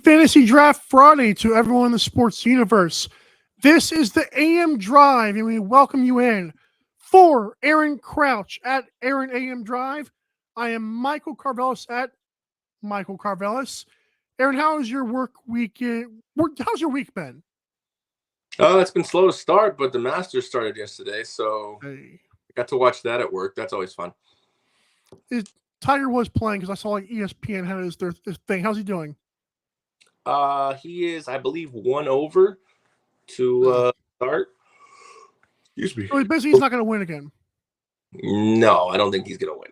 Fantasy Draft Friday to everyone in the sports universe. This is the AM Drive, and we welcome you in. For Aaron Crouch at Aaron AM Drive, I am Michael Carvelis at Michael Carvelis. Aaron, how is your how's your week been? Oh, it's been slow to start, but the Masters started yesterday, so Hey. I got to watch that at work. That's always fun. Tiger was playing because I saw like ESPN had his thing. How's he doing? He is, I believe, 1 over to start. Excuse me. So he's not going to win again. No, I don't think he's going to win.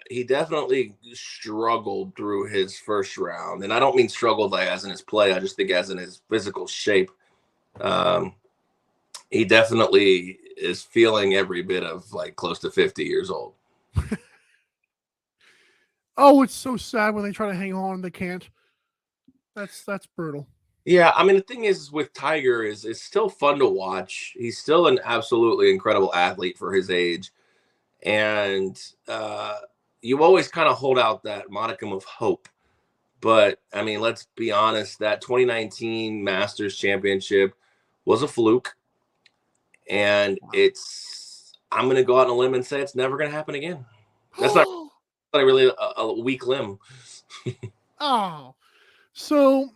He definitely struggled through his first round, and I don't mean struggled like as in his play. I just think as in his physical shape. He definitely is feeling every bit of like close to 50 years old. Oh, it's so sad when they try to hang on and they can't. That's brutal. Yeah, I mean, the thing is with Tiger is it's still fun to watch. He's still an absolutely incredible athlete for his age. And you always kind of hold out that modicum of hope. But, I mean, let's be honest, that 2019 Masters Championship was a fluke. And I'm going to go out on a limb and say it's never going to happen again. That's not really a weak limb. Oh, so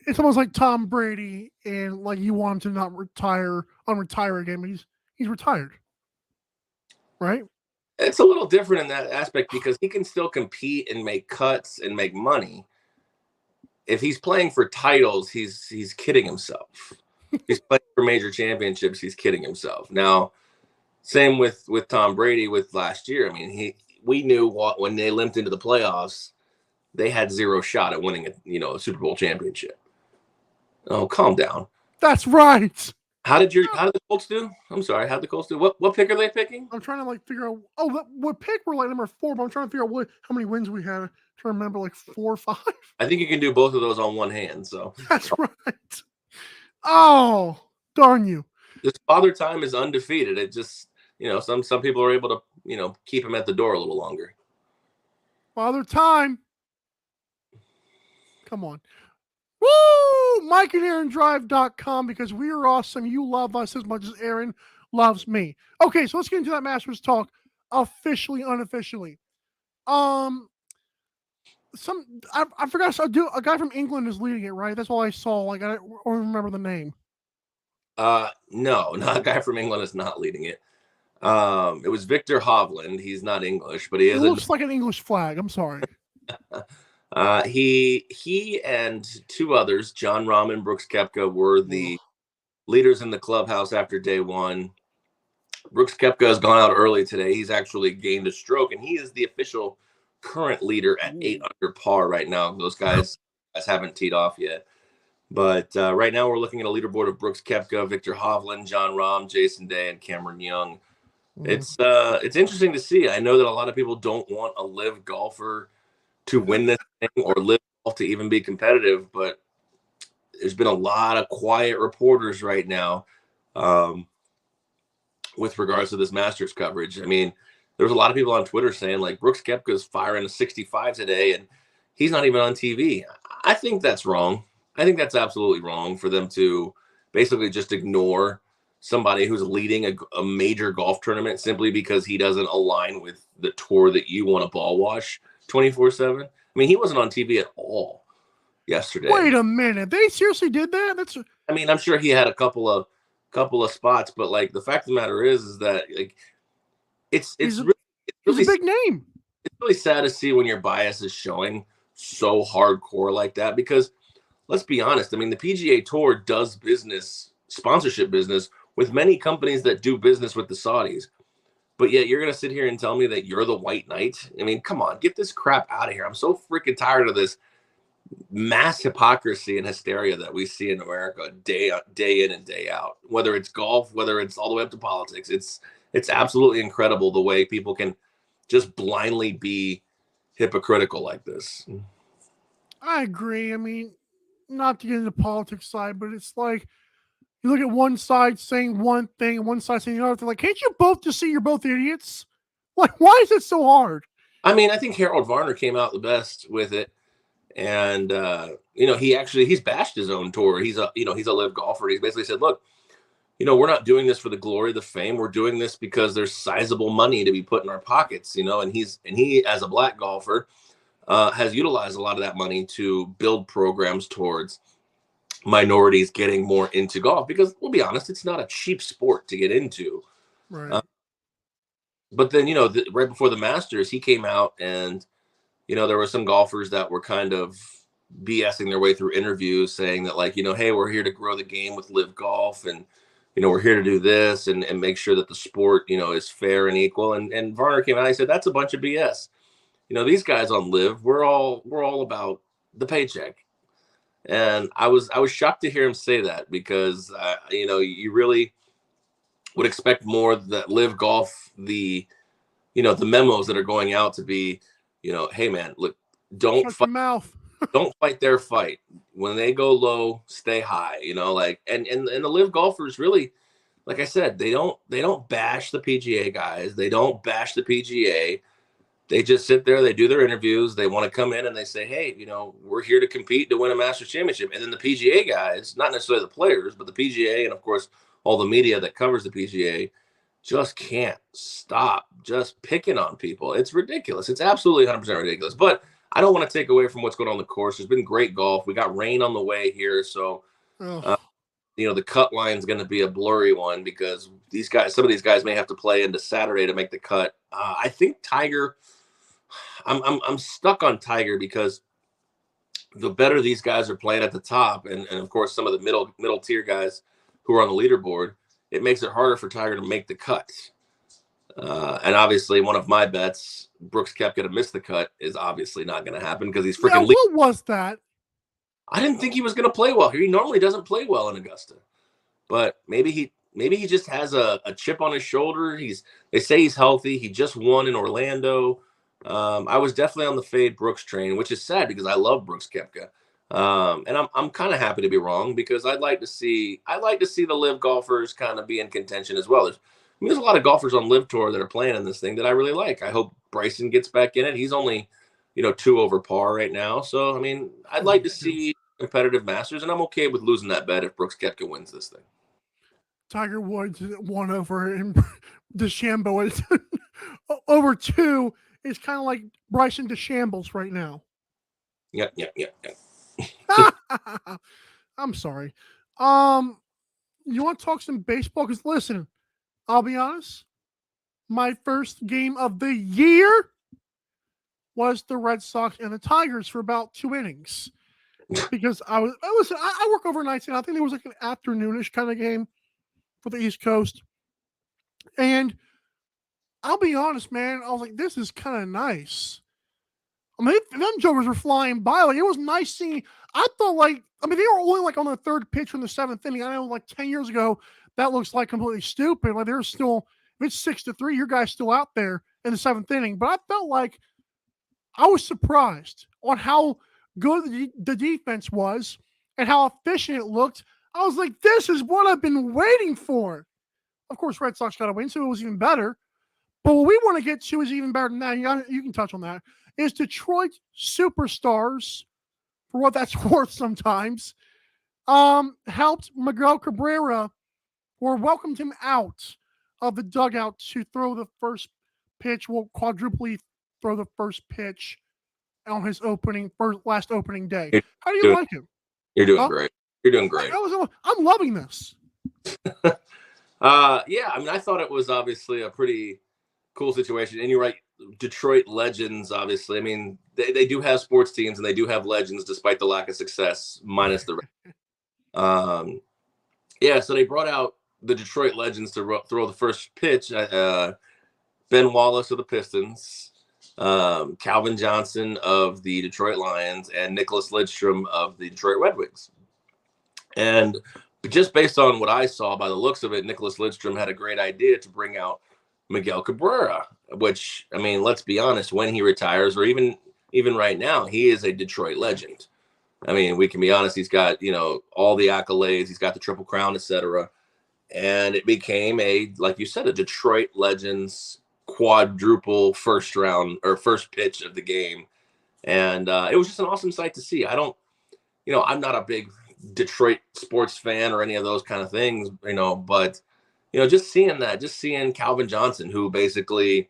it's almost like Tom Brady, and like you want him to not unretire again, but he's retired, right? It's a little different in that aspect because he can still compete and make cuts and make money. If he's playing for titles, he's kidding himself. He's playing for major championships, he's kidding himself. Now, same with Tom Brady with last year. I mean, we knew when they limped into the playoffs, they had zero shot at winning a Super Bowl championship. Oh, calm down. That's right. How did the Colts do? I'm sorry. How'd the Colts do? What pick are they picking? I'm trying to figure out. Oh, what pick? We're like number 4, but I'm trying to figure out how many wins we had. I'm trying to remember 4 or 5. I think you can do both of those on one hand. So that's right. Oh, darn you! This Father Time is undefeated. It just some people are able to keep him at the door a little longer. Father Time. Come on. Woo! MikeandAaronDrive.com because we are awesome. You love us as much as Aaron loves me. Okay, so let's get into that Masters talk officially, unofficially. I forgot. So a guy from England is leading it, right? That's all I saw. Like I don't remember the name. No, not a guy from England is not leading it. It was Victor Hovland. He's not English, but he is. It looks like an English flag. I'm sorry. He and 2 others, John Rahm and Brooks Koepka, were the leaders in the clubhouse after day 1. Brooks Koepka has gone out early today. He's actually gained a stroke, and he is the official current leader at 8 under par right now. Those guys haven't teed off yet. But right now we're looking at a leaderboard of Brooks Koepka, Victor Hovland, John Rahm, Jason Day, and Cameron Young. It's interesting to see. I know that a lot of people don't want a live golfer to win this thing or live golf to even be competitive, but there's been a lot of quiet reporters right now with regards to this Masters coverage. I mean, there's a lot of people on Twitter saying like Brooks Koepka is firing a 65 today and he's not even on TV. I think that's wrong. I think that's absolutely wrong for them to basically just ignore somebody who's leading a major golf tournament simply because he doesn't align with the tour that you want to ball wash 24/7. I mean, he wasn't on TV at all yesterday. Wait a minute. They seriously did that? I mean, I'm sure he had a couple of spots, but like the fact of the matter is that like it's really a big name. It's really sad to see when your bias is showing so hardcore like that because let's be honest. I mean, the PGA Tour does sponsorship business with many companies that do business with the Saudis. But yet you're going to sit here and tell me that you're the white knight? I mean, come on, get this crap out of here. I'm so freaking tired of this mass hypocrisy and hysteria that we see in America day in and day out, whether it's golf, whether it's all the way up to politics. It's absolutely incredible the way people can just blindly be hypocritical like this. I agree. I mean, not to get into the politics side, but it's like you look at one side saying one thing and one side saying the other thing. Like, can't you both just see you're both idiots? Like, why is it so hard? I mean, I think Harold Varner came out the best with it. And, he's bashed his own tour. He's a live golfer. He's basically said, look, we're not doing this for the glory, the fame. We're doing this because there's sizable money to be put in our pockets, and he, as a black golfer, has utilized a lot of that money to build programs towards minorities getting more into golf, because we'll be honest, it's not a cheap sport to get into. Right. But then, right before the Masters, he came out and, there were some golfers that were kind of BSing their way through interviews saying that, like, hey, we're here to grow the game with live golf, and, we're here to do this and make sure that the sport, is fair and equal. And Varner came out and he said, that's a bunch of BS. These guys on live, we're all about the paycheck. And I was shocked to hear him say that, because, you really would expect more that live golf, the memos that are going out to be, hey man, look, don't fight their fight. When they go low, stay high, and the live golfers really, like I said, they don't bash the PGA guys. They don't bash the PGA. They just sit there, they do their interviews, they want to come in and they say, hey, we're here to compete to win a Masters championship. And then the PGA guys, not necessarily the players, but the PGA and, of course, all the media that covers the PGA, just can't stop just picking on people. It's ridiculous. It's absolutely 100% ridiculous. But I don't want to take away from what's going on the course. There's been great golf. We got rain on the way here. So, the cut line is going to be a blurry one, because some of these guys may have to play into Saturday to make the cut. I think Tiger, I'm stuck on Tiger, because the better these guys are playing at the top, and of course some of the middle tier guys who are on the leaderboard, it makes it harder for Tiger to make the cut. And obviously, one of my bets, Brooks Koepka to miss the cut, is obviously not going to happen, because he's freaking. Yeah, what was that? I didn't think he was going to play well here. He normally doesn't play well in Augusta, but maybe he just has a chip on his shoulder. They say he's healthy. He just won in Orlando. I was definitely on the fade Brooks train, which is sad, because I love Brooks Koepka. And I'm kind of happy to be wrong, because I'd like to see the live golfers kind of be in contention as well. There's a lot of golfers on live tour that are playing in this thing that I really like. I hope Bryson gets back in it. He's only 2 over par right now. So, I'd like to see competitive Masters, and I'm okay with losing that bet if Brooks Koepka wins this thing. Tiger Woods 1 over in DeChambeau. Over 2 is kind of like Bryson DeChambeau right now. Yep. I'm sorry. You want to talk some baseball? Because listen, I'll be honest. My first game of the year was the Red Sox and the Tigers for about 2 innings. Because I work overnights, and I think there was like an afternoonish kind of game for the East Coast. And I'll be honest, man, I was like, this is kind of nice. Them jokers were flying by. Like, it was nice seeing. I thought, they were only like on the 3rd pitch from the 7th inning. I know, like 10 years ago, that looks like completely stupid. Like, they're still, if it's 6-3, your guy's still out there in the 7th inning. But I felt like I was surprised on how good the defense was and how efficient it looked. I was like, this is what I've been waiting for. Of course, Red Sox got to win, so it was even better. But what we want to get to is even better than that. You can touch on that. Is Detroit superstars, for what that's worth sometimes, helped Miguel Cabrera, or welcomed him out of the dugout to throw the first pitch, will quadruply throw the first pitch on his last opening day. How do you like him? You're doing great. You're doing great. I'm loving this. Yeah, I thought it was obviously a pretty cool situation. And you're right, Detroit legends, obviously. They do have sports teams, and they do have legends despite the lack of success, minus the yeah, so they brought out the Detroit legends to throw the first pitch. Ben Wallace of the Pistons, Calvin Johnson of the Detroit Lions, and Nicholas Lidstrom of the Detroit Red Wings. And just based on what I saw, by the looks of it, Nicholas Lidstrom had a great idea to bring out Miguel Cabrera, which, let's be honest, when he retires, or even right now, he is a Detroit legend. We can be honest, he's got, all the accolades, he's got the Triple Crown, etc. And it became like you said, a Detroit Legends quadruple first pitch of the game. And it was just an awesome sight to see. I'm not a big Detroit sports fan or any of those kind of things, but just seeing Calvin Johnson, who basically,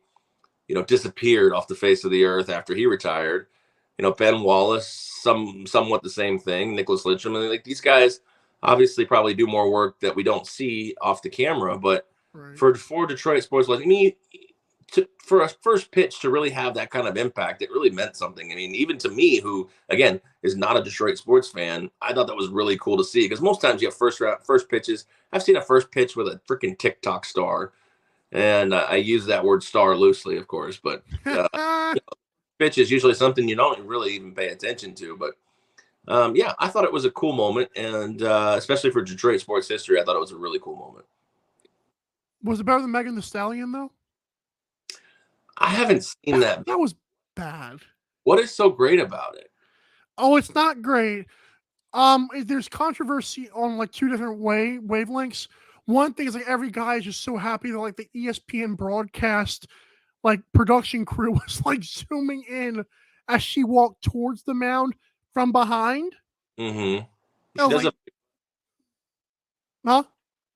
disappeared off the face of the earth after he retired. Ben Wallace, somewhat the same thing. Nicholas Lidstrom, like these guys obviously probably do more work that we don't see off the camera, but Right. for Detroit sports, like for a first pitch to really have that kind of impact, it really meant something. I mean, even to me, who again is not a Detroit sports fan, I thought that was really cool to see, because most times you have first pitches. I've seen a first pitch with a freaking TikTok star, and I use that word star loosely, of course, but pitch is usually something you don't really even pay attention to. But yeah, I thought it was a cool moment, and especially for Detroit sports history, I thought it was a really cool moment. Was it better than Megan Thee Stallion though? I haven't seen that. That was bad. What is so great about it? Oh, it's not great. There's controversy on like two different wavelengths. One thing is like every guy is just so happy that like the ESPN broadcast like production crew was like zooming in as she walked towards the mound from behind. Mm-hmm. Huh?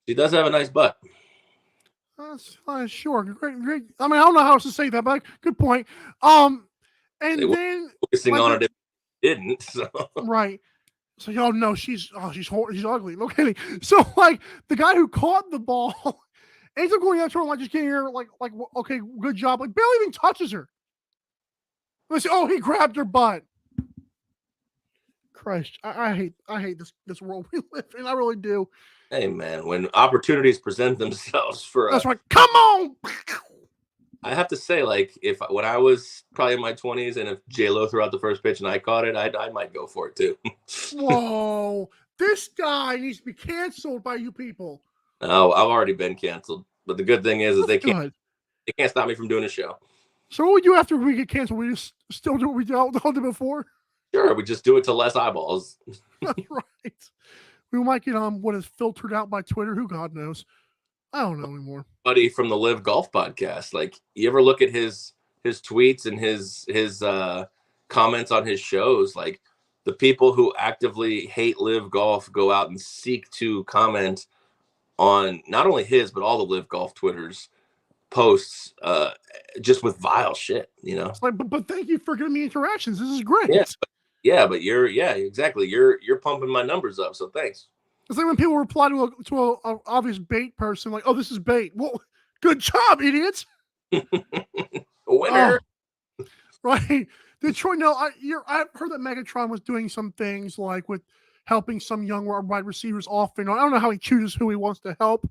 She does have a nice butt. Sure, great. I mean, I don't know how else to say that, but good point. And then focusing on it, if didn't. So. Right. So y'all know she's ugly. Okay. So like the guy who caught the ball ends up going out to her, like just getting her like okay, good job. Like barely even touches her. Let's say, oh, he grabbed her butt. Christ, I hate this world we live in. I really do. Hey man, when opportunities present themselves that's right. Come on. I have to say, like, when I was probably in my 20s, and if J-Lo threw out the first pitch and I caught it, I might go for it too. Whoa, this guy needs to be canceled by you people. Oh, I've already been canceled. But the good thing is they can't stop me from doing a show. So what we do after we get canceled? We just still do what we did before. Sure, we just do it to less eyeballs. That's right. We might get what is filtered out by Twitter. Who God knows. I don't know anymore. Buddy from the Live Golf podcast. Like, you ever look at his tweets and his comments on his shows? Like, the people who actively hate Live Golf go out and seek to comment on not only his but all the Live Golf Twitter's posts, just with vile shit. It's like, but thank you for giving me interactions. This is great. But exactly. You're pumping my numbers up. So thanks. It's like when people reply to a obvious bait person, like, "Oh, this is bait." Well, good job, idiots. Winner. Oh, right, Detroit. No, I've heard that Megatron was doing some things like with helping some young wide receivers off. I don't know how he chooses who he wants to help,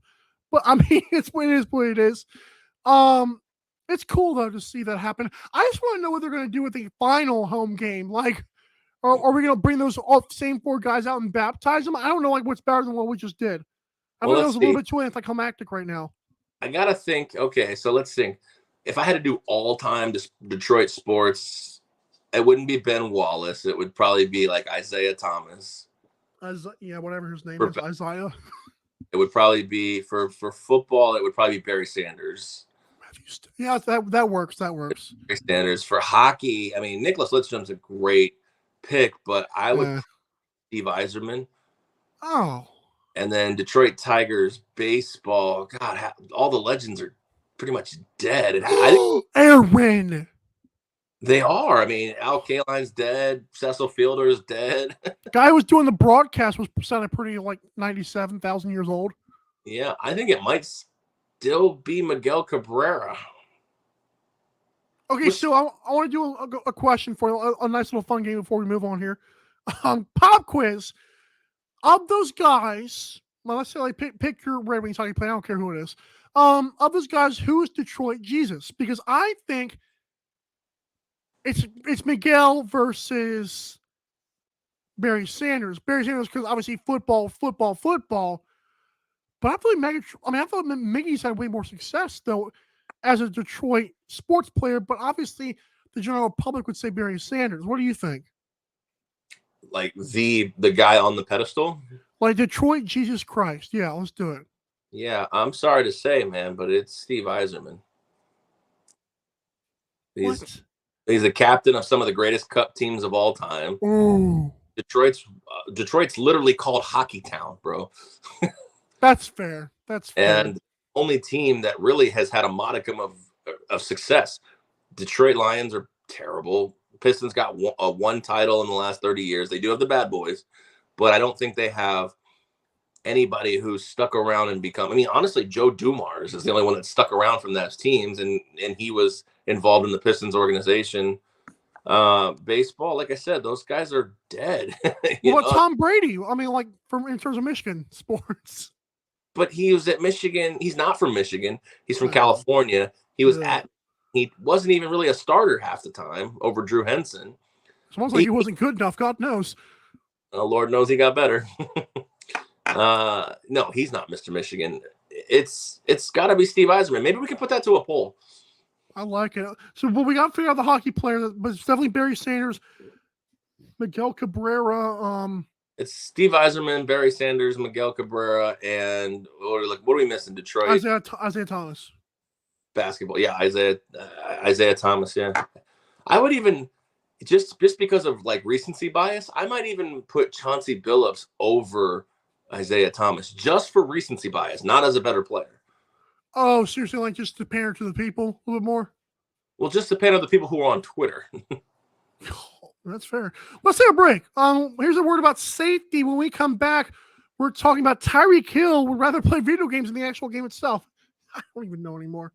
but I mean, it's what it is. It's cool though to see that happen. I just want to know what they're going to do with the final home game, like. Or are we going to bring those same four guys out and baptize them? I don't know what's better than what we just did. I think it was a little bit too anticlimactic right now. I got to think, okay, so let's think. If I had to do all-time Detroit sports, it wouldn't be Ben Wallace. It would probably be like Isaiah Thomas. Whatever his name is, Isaiah. It would probably be, for football, it would probably be Barry Sanders. Yeah, that works. Barry Sanders. For hockey, I mean, Nicholas Lidstrom's a great pick, but I would Steve Yzerman. Oh. And then Detroit Tigers baseball. God, all the legends are pretty much dead. Aaron. They are. I mean, Al Kaline's dead. Cecil Fielder's dead. Guy who was doing the broadcast was sounded pretty like 97,000 years old. Yeah, I think it might still be Miguel Cabrera. Okay, so I want to do a question for you, a nice little fun game before we move on here. Pop quiz. Of those guys, well, let's say like pick your Red Wings hockey player. I don't care who it is. Of those guys, who is Detroit Jesus? Because I think it's Miguel versus Barry Sanders. Barry Sanders because obviously football. But I thought Miggy's had way more success though as a Detroit sports player, but obviously the general public would say Barry Sanders. What do you think? Like the guy on the pedestal? Like Detroit Jesus Christ. Yeah, let's do it. Yeah, I'm sorry to say, man, but it's Steve Yzerman. He's the captain of some of the greatest cup teams of all time. Ooh. Detroit's literally called Hockey Town, bro. That's fair. That's fair. And only team that really has had a modicum of success. Detroit Lions are terrible. Pistons got one title in the last 30 years. They do have the bad boys, but I don't think they have anybody who's stuck around and become. I mean, honestly, Joe Dumars is the only one that stuck around from those teams, and he was involved in the Pistons organization. Baseball, like I said, those guys are dead. What about Tom Brady? I mean, like in terms of Michigan sports. But he was at Michigan. He's not from Michigan. He's from California. He was he wasn't even really a starter half the time over Drew Henson. Sounds like he wasn't good enough. God knows. Lord knows he got better. No, he's not Mr. Michigan. It's got to be Steve Yzerman. Maybe we can put that to a poll. I like it. So, but we got to figure out the hockey player, but it's definitely Barry Sanders, Miguel Cabrera. It's Steve Yzerman, Barry Sanders, Miguel Cabrera, and what are we missing? Detroit. Isaiah Thomas. Basketball, yeah, Isaiah Thomas, yeah. I would even just because of like recency bias, I might even put Chauncey Billups over Isaiah Thomas just for recency bias, not as a better player. Oh, seriously, like just to pander to the people a little bit more? Well, just to pander to the people who are on Twitter. That's fair. Let's take a break. Here's a word about safety. When we come back, we're talking about Tyreek Hill would rather play video games than the actual game itself. I don't even know anymore.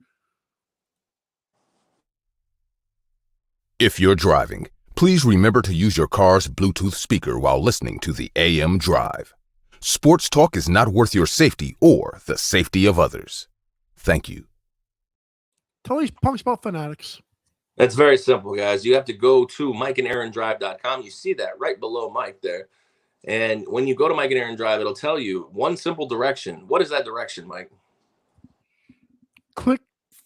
If you're driving, please remember to use your car's Bluetooth speaker while listening to the AM Drive. Sports talk is not worth your safety or the safety of others. Thank you. Tell these punks about Fanatics. That's very simple, guys. You have to go to MikeandAaronDrive.com. You see that right below Mike there. And when you go to Mike and Aaron Drive, it'll tell you one simple direction. What is that direction, Mike? Click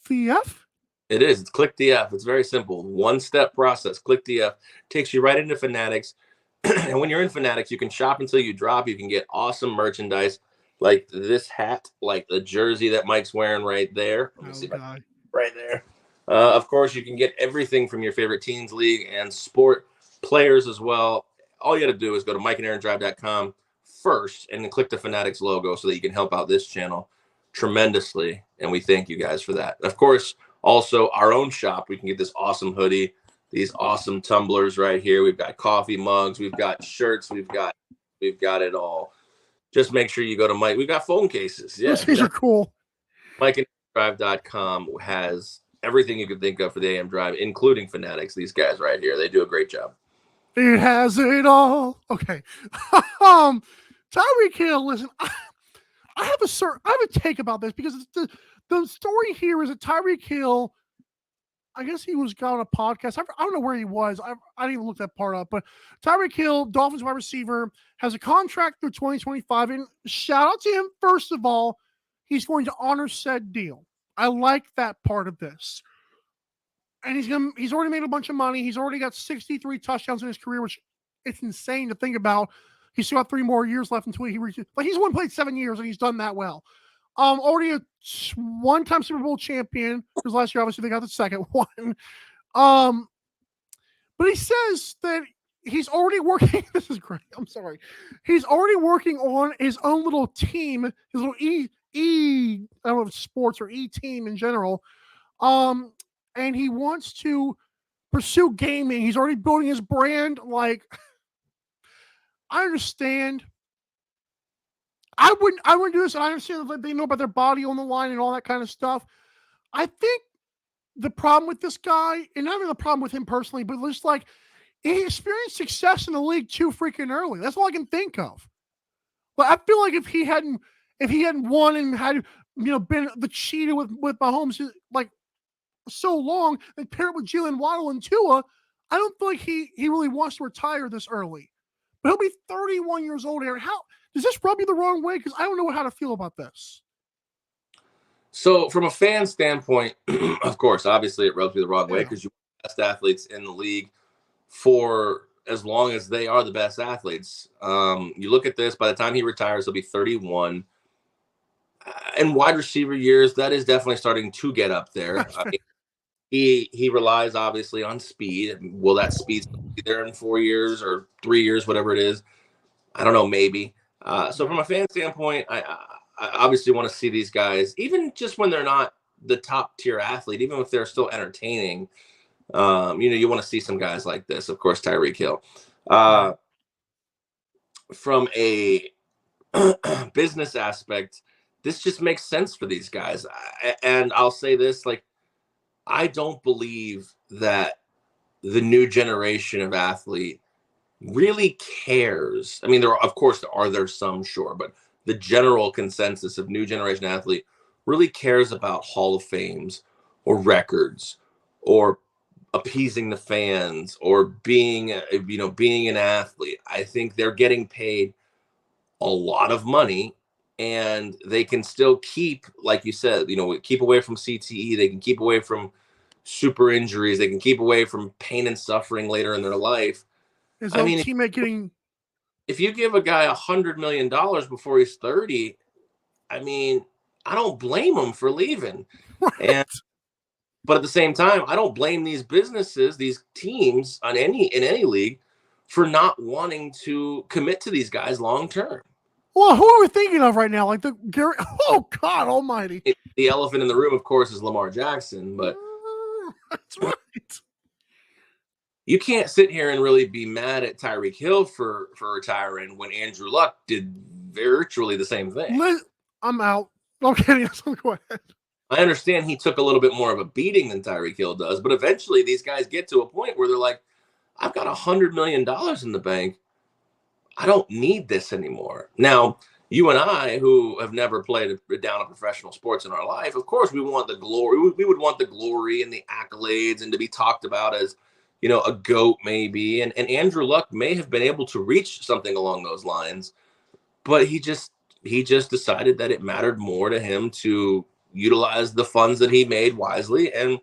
the F? It is. It's click the F. It's very simple. One-step process. Click the F. Takes you right into Fanatics. And when you're in Fanatics, you can shop until you drop. You can get awesome merchandise like this hat, like the jersey that Mike's wearing right there. Let me see right there. Of course, you can get everything from your favorite teens league and sport players as well. All you got to do is go to MikeandAaronDrive.com first and then click the Fanatics logo so that you can help out this channel tremendously. And we thank you guys for that. Of course, also our own shop. We can get this awesome hoodie, these awesome tumblers right here. We've got coffee mugs. We've got shirts. We've got it all. Just make sure you go to Mike. We've got phone cases. Yeah, these are cool. MikeandDrive.com has everything you could think of for the AM Drive, including Fanatics. These guys right here, they do a great job. It has it all. Okay. Tyreek Hill, listen, I have a take about this because the story here is that Tyreek Hill, I guess he was on a podcast. I don't know where he was. I didn't even look that part up. But Tyreek Hill, Dolphins wide receiver, has a contract through 2025. And shout out to him, first of all, he's going to honor said deal. I like that part of this. And he's already made a bunch of money. He's already got 63 touchdowns in his career, which it's insane to think about. He's still got 3 more years left until he reaches. But he's only played 7 years and he's done that well. Already a one-time Super Bowl champion. Because last year, obviously, they got the second one. But he says that he's already working. This is great. I'm sorry. He's already working on his own little team, his little I don't know if it's sports or team in general. And he wants to pursue gaming. He's already building his brand. Like, I understand. I wouldn't do this. And I understand that they know about their body on the line and all that kind of stuff. I think the problem with this guy, and not even the problem with him personally, but just like he experienced success in the league too freaking early. That's all I can think of. But I feel like if he hadn't won and had been the cheater with Mahomes like so long and paired with Jalen Waddle and Tua, I don't feel like he really wants to retire this early. But he'll be 31 years old here. How does this rub you the wrong way? Because I don't know how to feel about this. So from a fan standpoint, of course, obviously it rubs me the wrong way because you are the best athletes in the league for as long as they are the best athletes. You look at this, by the time he retires, he'll be 31. In wide receiver years, that is definitely starting to get up there. I mean, he relies obviously on speed. Will that speed be there in 4 years or 3 years, whatever it is. I don't know, maybe. So from a fan standpoint, I obviously want to see these guys, even just when they're not the top tier athlete, even if they're still entertaining. You want to see some guys like this, of course, Tyreek Hill. From a business aspect, this just makes sense for these guys. And I'll say this, like, I don't believe that the new generation of athlete really cares. I mean, of course, there some, sure, but the general consensus of new generation athlete really cares about Hall of Fames or records or appeasing the fans or being an athlete. I think they're getting paid a lot of money, and they can still keep, like you said, keep away from CTE. They can keep away from super injuries. They can keep away from pain and suffering later in their life. I mean, teammate getting. If you give a guy $100 million before he's 30, I mean, I don't blame him for leaving. Right. But at the same time, I don't blame these businesses, these teams in any league, for not wanting to commit to these guys long term. Well, who are we thinking of right now? Like the Gary? Oh God Almighty! The elephant in the room, of course, is Lamar Jackson. But that's right. You can't sit here and really be mad at Tyreek Hill for retiring when Andrew Luck did virtually the same thing. I'm out. I'm kidding. Go ahead. I understand he took a little bit more of a beating than Tyreek Hill does, but eventually these guys get to a point where they're like, I've got $100 million in the bank. I don't need this anymore. Now, you and I, who have never played down a professional sports in our life, of course, we want the glory. We would want the glory and the accolades and to be talked about as, a GOAT maybe. And Andrew Luck may have been able to reach something along those lines, but he just decided that it mattered more to him to utilize the funds that he made wisely and,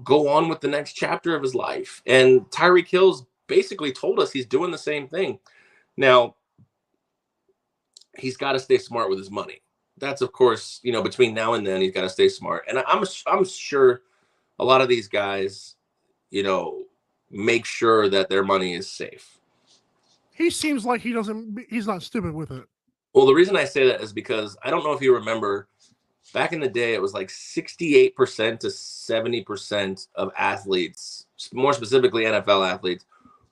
go on with the next chapter of his life. And Tyreek Hill's basically told us he's doing the same thing. Now, he's got to stay smart with his money. That's, of course, between now and then, he's got to stay smart. And I'm sure a lot of these guys, make sure that their money is safe. He seems like he's not stupid with it. Well, the reason I say that is because I don't know if you remember, back in the day, it was like 68% to 70% of athletes, more specifically NFL athletes,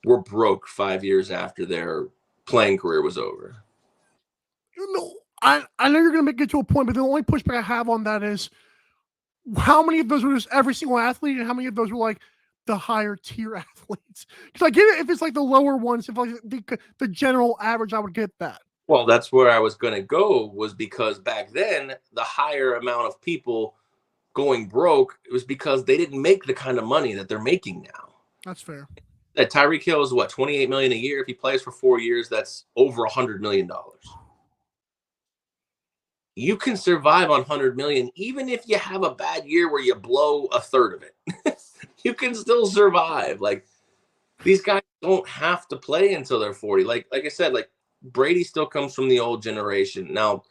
were broke 5 years after their playing career was over. I know you're going to get to a point, but the only pushback I have on that is how many of those were just every single athlete and how many of those were like the higher tier athletes? Because I get it if it's like the lower ones, if like the general average, I would get that. Well, that's where I was going to go, was because back then, the higher amount of people going broke, it was because they didn't make the kind of money that they're making now. That's fair. That Tyreek Hill is what, $28 million a year? If he plays for 4 years, that's over $100 million. You can survive on $100 million, even if you have a bad year where you blow a third of it. You can still survive. Like, these guys don't have to play until they're 40. Like I said, like, Brady still comes from the old generation. Now,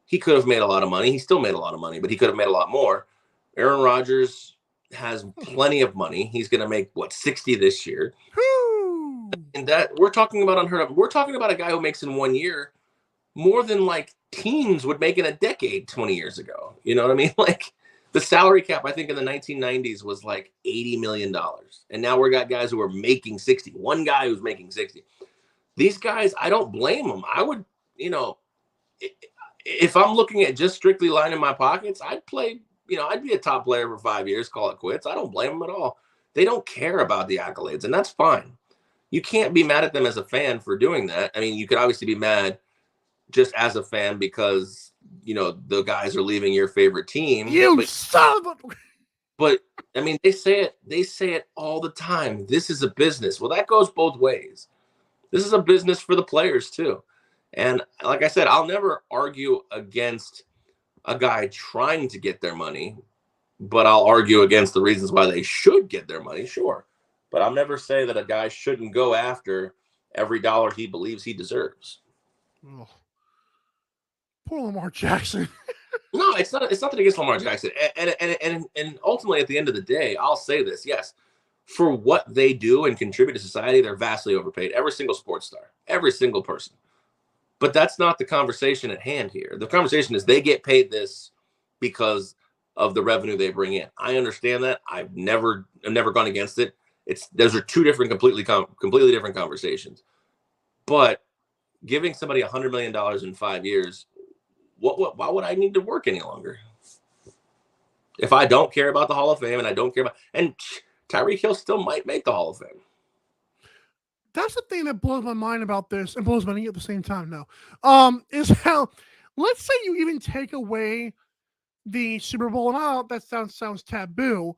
he could have made a lot of money. He still made a lot of money, but he could have made a lot more. Aaron Rodgers has plenty of money. He's going to make, 60 this year. And that we're talking about unheard of. We're talking about a guy who makes in 1 year more than like teams would make in a decade 20 years ago. You know what I mean? Like, the salary cap, I think in the 1990s was like $80 million. And now we got guys who are making 60. One guy who's making 60. These guys, I don't blame them. I would, if I'm looking at just strictly lining my pockets, I'd play, I'd be a top player for 5 years, call it quits. I don't blame them at all. They don't care about the accolades, and that's fine. You can't be mad at them as a fan for doing that. I mean, you could obviously be mad just as a fan because, the guys are leaving your favorite team. But I mean, they say it all the time. This is a business. Well, that goes both ways. This is a business for the players too. And like I said, I'll never argue against a guy trying to get their money, but I'll argue against the reasons why they should get their money, sure. But I'll never say that a guy shouldn't go after every dollar he believes he deserves. Oh. Poor Lamar Jackson. No, it's nothing against Lamar Jackson. And ultimately, at the end of the day, I'll say this. Yes, for what they do and contribute to society, they're vastly overpaid. Every single sports star, every single person. But that's not the conversation at hand here. The conversation is they get paid this because of the revenue they bring in. I understand that. I've never gone against it. Those are two different, completely different conversations. But giving somebody $100 million in 5 years, why would I need to work any longer? If I don't care about the Hall of Fame and I don't care about, and Tyreek Hill still might make the Hall of Fame. That's the thing that blows my mind about this and blows my knee at the same time. No, is how, let's say you even take away the Super Bowl, and that sounds taboo,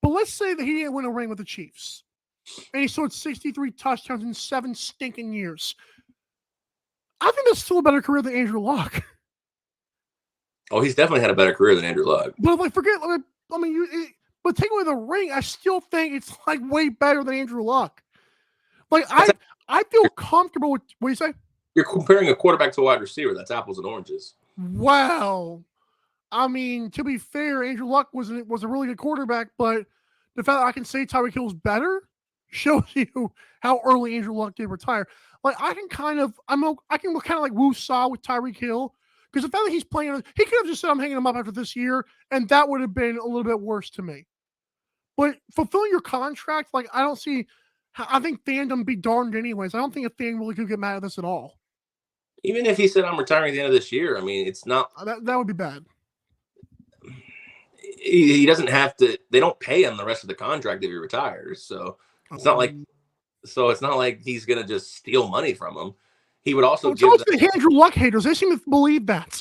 but let's say that he didn't win a ring with the Chiefs, and he scored 63 touchdowns in 7 stinking years. I think that's still a better career than Andrew Luck. Oh, he's definitely had a better career than Andrew Luck. But but take away the ring, I still think it's like way better than Andrew Luck. Like I feel comfortable with what you say. You're comparing a quarterback to a wide receiver. That's apples and oranges. Wow. I mean, to be fair, Andrew Luck was a really good quarterback, but the fact that I can say Tyreek Hill's better shows you how early Andrew Luck did retire. Like I can kind of like woo-saw with Tyreek Hill, because the fact that he's playing, he could have just said I'm hanging him up after this year, and that would have been a little bit worse to me. But fulfilling your contract, like I think fandom be darned anyways. I don't think a fan really could get mad at this at all. Even if he said I'm retiring at the end of this year, I mean, it's not that would be bad. He doesn't have to. They don't pay him the rest of the contract if he retires, so it's not like he's gonna just steal money from him. He would also give the Andrew Luck haters. They seem to believe that.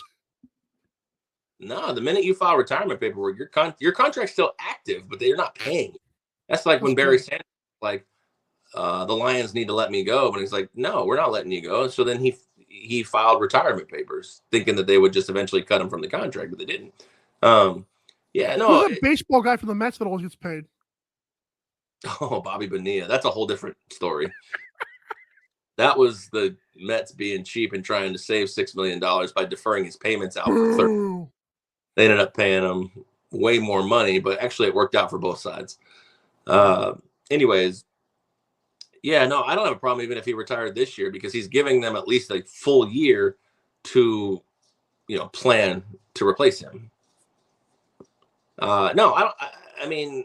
No, the minute you file retirement paperwork, your contract's still active, but they're not paying. That's like when Barry Sanders like the Lions need to let me go, but he's like, no, we're not letting you go. So then he filed retirement papers, thinking that they would just eventually cut him from the contract, but they didn't. Yeah, no. Who's a baseball guy for the Mets that always gets paid? Oh, Bobby Bonilla. That's a whole different story. That was the Mets being cheap and trying to save $6 million by deferring his payments out for 30. They ended up paying him way more money, but actually it worked out for both sides. Anyways, yeah, no, I don't have a problem even if he retired this year, because he's giving them at least a full year to, plan to replace him. No, I mean,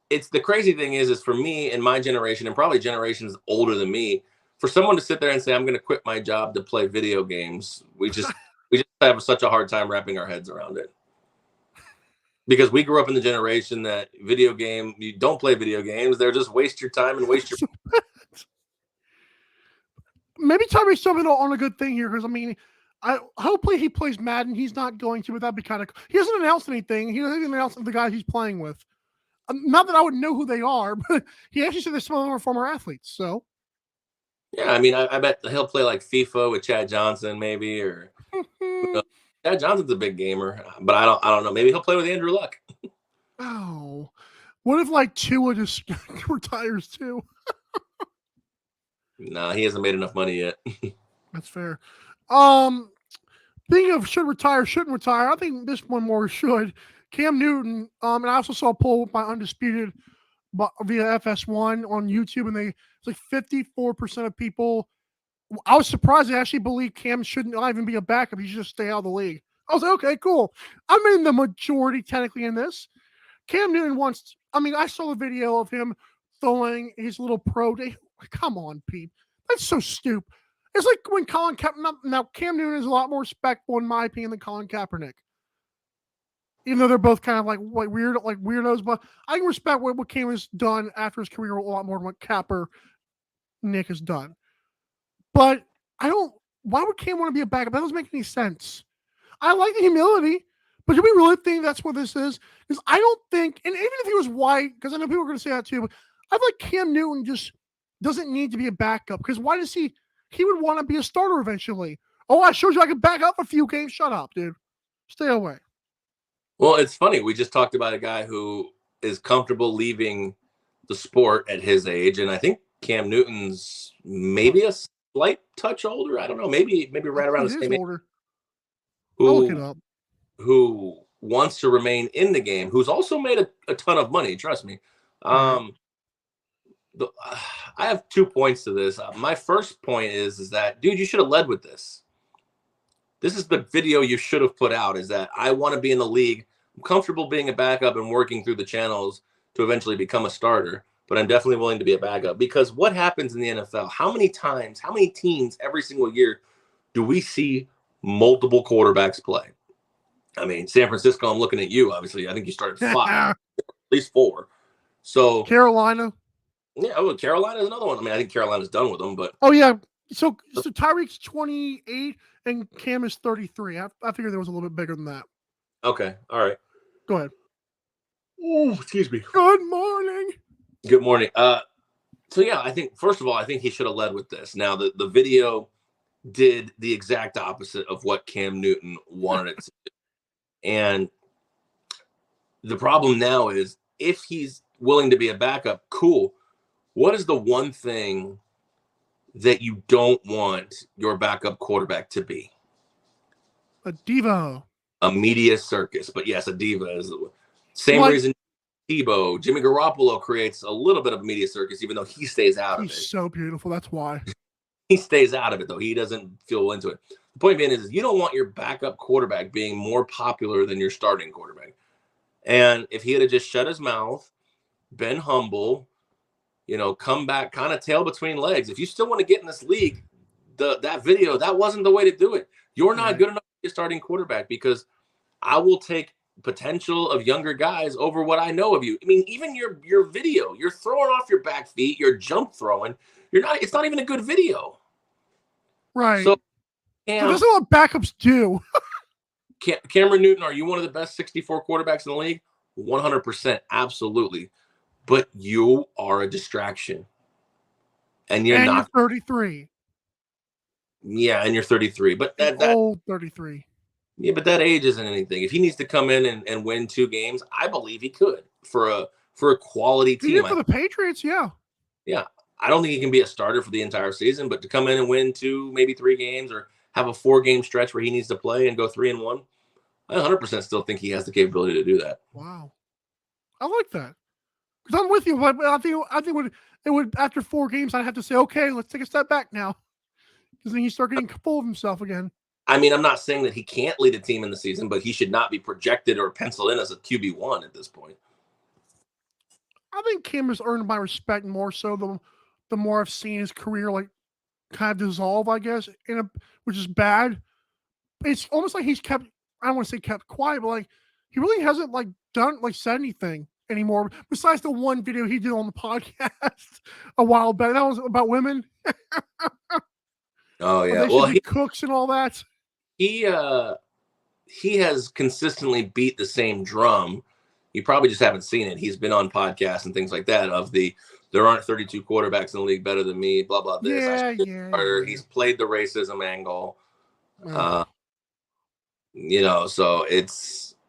it's the crazy thing is for me and my generation, and probably generations older than me, for someone to sit there and say, I'm going to quit my job to play video games, we just have such a hard time wrapping our heads around it. Because we grew up in the generation that you don't play video games. They're just waste your time and waste your. Maybe Tyreek's something on a good thing here, because I mean, hopefully he plays Madden. He's not going to, but that'd be kind of. He doesn't announce anything. He doesn't even announce the guys he's playing with. Not that I would know who they are, but he actually said that some of them are former athletes. So. Yeah, I mean, I bet he'll play like FIFA with Chad Johnson, maybe, or Chad Johnson's a big gamer, but I don't know. Maybe he'll play with Andrew Luck. Oh, what if like Tua just retires too? Nah, he hasn't made enough money yet. That's fair. Thinking of should retire, shouldn't retire, I think this one more should. Cam Newton. And I also saw a poll by Undisputed via FS1 on YouTube, and it's like 54% of people. I was surprised they actually believe Cam shouldn't even be a backup. He should just stay out of the league. I was like, okay, cool. I'm in the majority technically in this. Cam Newton I saw the video of him throwing his little pro day. Come on, Pete. That's so stupid. It's like when Colin Kaepernick. Now, Cam Newton is a lot more respectful, in my opinion, than Colin Kaepernick. Even though they're both kind of like weirdos, but I can respect what Cam has done after his career a lot more than what Kaepernick has done. But why would Cam want to be a backup? That doesn't make any sense. I like the humility, but do we really think that's what this is? Because I don't think, and even if he was white, because I know people are going to say that too, but I feel like Cam Newton just doesn't need to be a backup, because why does he would want to be a starter eventually. Oh, I showed you I could back up a few games. Shut up, dude. Stay away. Well, it's funny. We just talked about a guy who is comfortable leaving the sport at his age, and I think Cam Newton's maybe a slight touch older. I don't know. Maybe right around the same age. I'll look it up. Who wants to remain in the game? Who's also made a ton of money? Trust me. I have 2 points to this. My first point is that, dude, you should have led with this. This is the video you should have put out, is that I want to be in the league. I'm comfortable being a backup and working through the channels to eventually become a starter, but I'm definitely willing to be a backup. Because what happens in the NFL? How many times, how many teams every single year do we see multiple quarterbacks play? I mean, San Francisco, I'm looking at you, obviously. I think you started 5, at least 4. So Carolina. Yeah, Carolina is another one. I mean, I think Carolina's done with them, but oh yeah. So Tyreek's 28 and Cam is 33. I figured there was a little bit bigger than that. Okay, all right. Go ahead. Oh, excuse me. Good morning. Good morning. So yeah, I think first of all, I think he should have led with this. Now the video did the exact opposite of what Cam Newton wanted it to do. And the problem now is, if he's willing to be a backup, cool. What is the one thing that you don't want your backup quarterback to be? A diva. A media circus. But yes, a diva is the same reason Tebow, Jimmy Garoppolo creates a little bit of a media circus, even though he stays out of it. He's so beautiful. That's why. He stays out of it, though. He doesn't feel into it. The point being is you don't want your backup quarterback being more popular than your starting quarterback. And if he had just shut his mouth, been humble, come back kind of tail between legs. If you still want to get in this league, that video, that wasn't the way to do it. You're not good enough to be a starting quarterback, because I will take potential of younger guys over what I know of you. I mean, even your video, you're throwing off your back feet, you're jump throwing. It's not even a good video. Right. So that's what backups do. Cameron Newton, are you one of the best 64 quarterbacks in the league? 100%, absolutely. But you are a distraction. And you're not. You're 33. Yeah, and you're 33. But that old 33. Yeah, but that age isn't anything. If he needs to come in and win 2 games, I believe he could for a quality team. He did for the Patriots, yeah. Yeah. I don't think he can be a starter for the entire season, but to come in and win 2, maybe 3 games, or have a 4-game stretch where he needs to play and go 3-1, I 100% still think he has the capability to do that. Wow. I like that. Because I'm with you, but I think it would after 4 games, I'd have to say, okay, let's take a step back now. Because then you start getting full of himself again. I mean, I'm not saying that he can't lead a team in the season, but he should not be projected or penciled in as a QB1 at this point. I think Cam has earned my respect more so the more I've seen his career kind of dissolve, I guess, which is bad. It's almost like he's kept, I don't want to say kept quiet, but he really hasn't said anything anymore, besides the one video he did on the podcast a while back. That was about women. Oh yeah, well, he cooks and all that. He has consistently beat the same drum. You probably just haven't seen it. He's been on podcasts and things like that there aren't 32 quarterbacks in the league better than me, blah blah this. Yeah. He's played the racism angle. Oh. So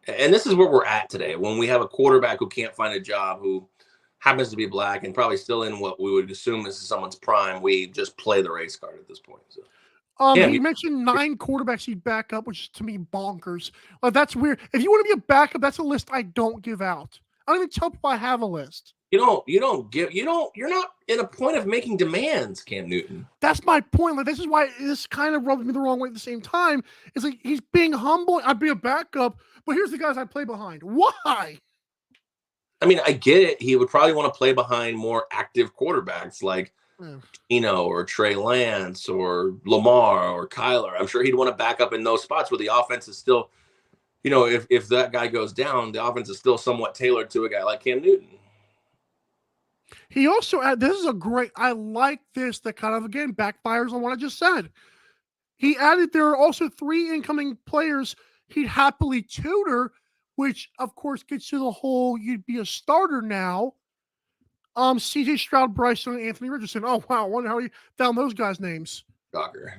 and this is where we're at today, when we have a quarterback who can't find a job, who happens to be black and probably still in what we would assume is someone's prime. We just play the race card at this point. So. He mentioned 9 quarterbacks he'd back up, which is to me bonkers. That's weird. If you want to be a backup, that's a list I don't give out. I don't even tell people I have a list. You're not in a point of making demands, Cam Newton. That's my point. This is why this kind of rubs me the wrong way at the same time. It's like he's being humble. I'd be a backup, but here's the guys I play behind. Why? I mean, I get it. He would probably want to play behind more active quarterbacks like or Trey Lance or Lamar or Kyler. I'm sure he'd want to back up in those spots where the offense is still, if that guy goes down, the offense is still somewhat tailored to a guy like Cam Newton. He also I like this that kind of, again, backfires on what I just said. He added there are also 3 incoming players he'd happily tutor, which of course gets to the whole you'd be a starter now. CJ Stroud, Bryce Young, and Anthony Richardson. Oh wow, I wonder how he found those guys' names. Shocker.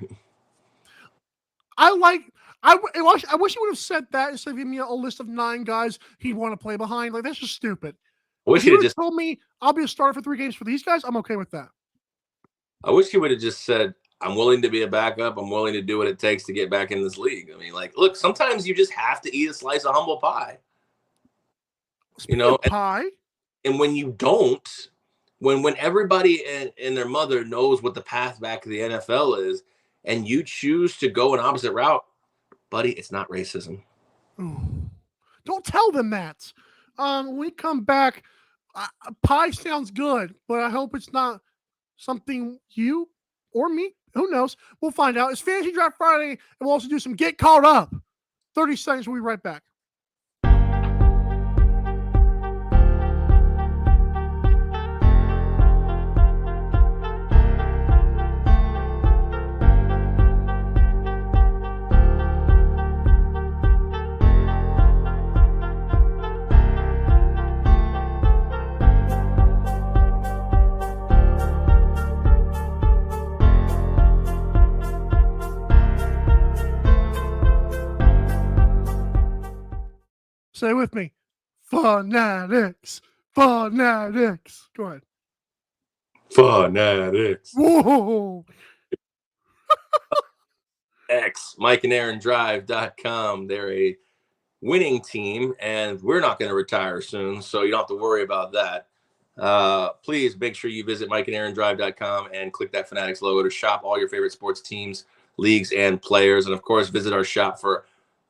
I wish he would have said that instead of giving me a list of 9 guys he'd want to play behind. That's just stupid. I wish he would have just told me I'll be a starter for 3 games for these guys. I'm okay with that. I wish he would have just said, I'm willing to be a backup. I'm willing to do what it takes to get back in this league. I mean, look, sometimes you just have to eat a slice of humble pie. Speaking of pie. And when you don't, when everybody and their mother knows what the path back to the NFL is, and you choose to go an opposite route, buddy, it's not racism. Ooh. Don't tell them that. When we come back, pie sounds good, but I hope it's not something you or me, who knows? We'll find out. It's Fantasy Draft Friday, and we'll also do some Get Caught Up. 30 seconds, we'll be right back. Say with me. Fanatics. Fanatics. Go ahead. Fanatics. Whoa. MikeandAaronDrive.com. They're a winning team, and we're not going to retire soon, so you don't have to worry about that. Please make sure you visit MikeandAaronDrive.com and click that Fanatics logo to shop all your favorite sports teams, leagues, and players. And, of course, visit our shop for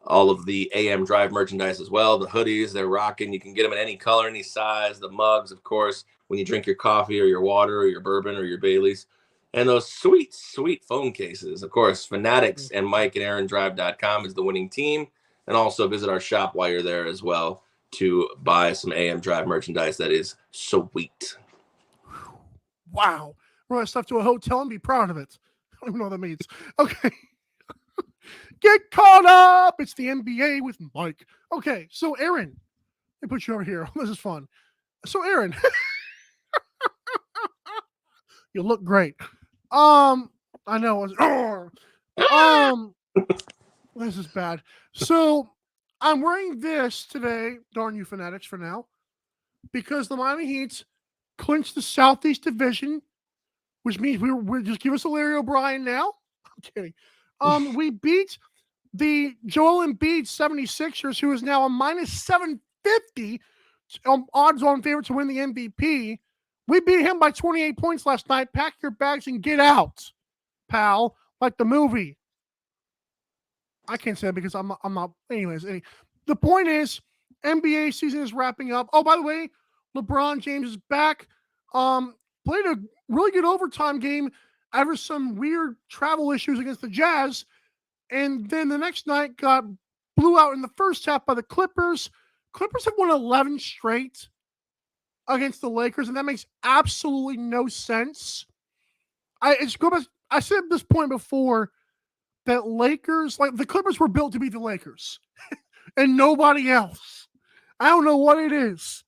all of the AM Drive merchandise as well. The hoodies, they're rocking. You can get them in any color, any size. The mugs, of course, when you drink your coffee or your water or your bourbon or your Baileys. And those sweet, sweet phone cases. Of course, Fanatics and MikeandAaronDrive.com is the winning team. And also visit our shop while you're there as well to buy some AM Drive merchandise that is sweet. Wow. We're going to stuff to a hotel and be proud of it. I don't even know what that means. Okay. Get caught up. It's the NBA with Mike. Okay, so Aaron, let me put you over here. This is fun. So Aaron, you look great. I know. This is bad. So I'm wearing this today. Darn you, Fanatics, for now, because the Miami Heat clinched the Southeast Division, which means we're just give us a Larry O'Brien now. I'm kidding. We beat the Joel Embiid 76ers, who is now a minus 750 odds-on favorite to win the MVP. We beat him by 28 points last night. Pack your bags and get out, pal, like the movie. I can't say that because I'm not. Anyways, the point is, NBA season is wrapping up. Oh, by the way, LeBron James is back. Played a really good overtime game after some weird travel issues against the Jazz. And then the next night got blew out in the first half by the Clippers. Clippers have won 11 straight against the Lakers, and that makes absolutely no sense. I said at this point before that Lakers, like the Clippers were built to be the Lakers and nobody else. I don't know what it is.